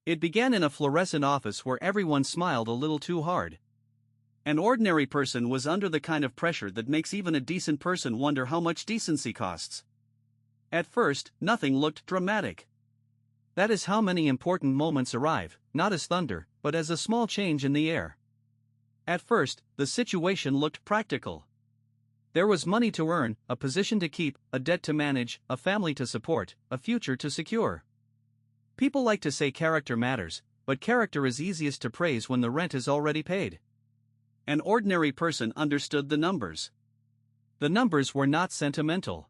It began in a fluorescent office where everyone smiled a little too hard. An ordinary person was under the kind of pressure that makes even a decent person wonder how much decency costs. At first, nothing looked dramatic. That is how many important moments arrive, not as thunder, but as a small change in the air. At first, the situation looked practical. There was money to earn, a position to keep, a debt to manage, a family to support, a future to secure. People like to say character matters, but character is easiest to praise when the rent is already paid. An ordinary person understood the numbers. The numbers were not sentimental.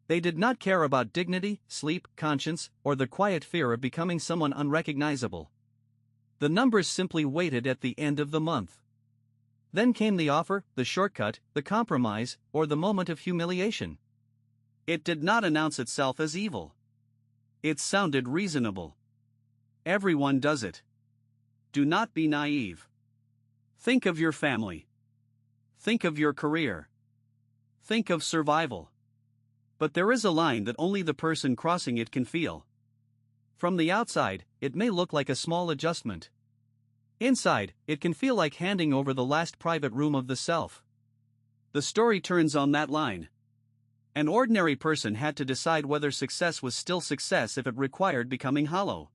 They did not care about dignity, sleep, conscience, or the quiet fear of becoming someone unrecognizable. The numbers simply waited at the end of the month. Then came the offer, the shortcut, the compromise, or the moment of humiliation. It did not announce itself as evil. It sounded reasonable. Everyone does it. Do not be naive. Think of your family. Think of your career. Think of survival. But there is a line that only the person crossing it can feel. From the outside, it may look like a small adjustment. Inside, it can feel like handing over the last private room of the self. The story turns on that line. An ordinary person had to decide whether success was still success if it required becoming hollow.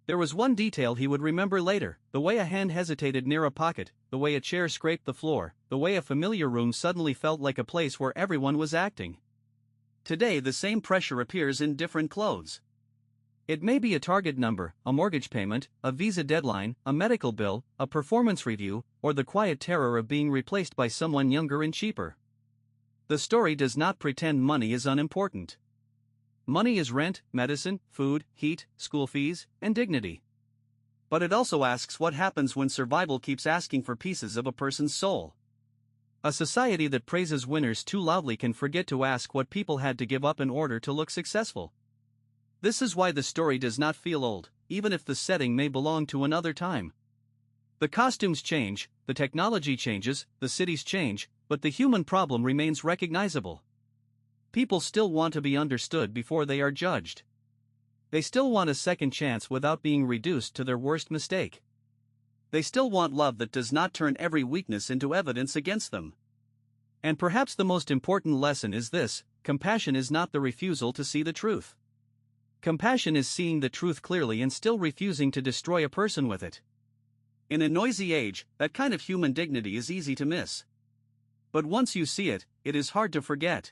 There was one detail he would remember later: the way a hand hesitated near a pocket, the way a chair scraped the floor, the way a familiar room suddenly felt like a place where everyone was acting. Today the same pressure appears in different clothes. It may be a target number, a mortgage payment, a visa deadline, a medical bill, a performance review, or the quiet terror of being replaced by someone younger and cheaper. The story does not pretend money is unimportant. Money is rent, medicine, food, heat, school fees, and dignity. But it also asks what happens when survival keeps asking for pieces of a person's soul. A society that praises winners too loudly can forget to ask what people had to give up in order to look successful. This is why the story does not feel old, even if the setting may belong to another time. The costumes change, the technology changes, the cities change, but the human problem remains recognizable. People still want to be understood before they are judged. They still want a second chance without being reduced to their worst mistake. They still want love that does not turn every weakness into evidence against them. And perhaps the most important lesson is this: compassion is not the refusal to see the truth. Compassion is seeing the truth clearly and still refusing to destroy a person with it. In a noisy age, that kind of human dignity is easy to miss. But once you see it, it is hard to forget.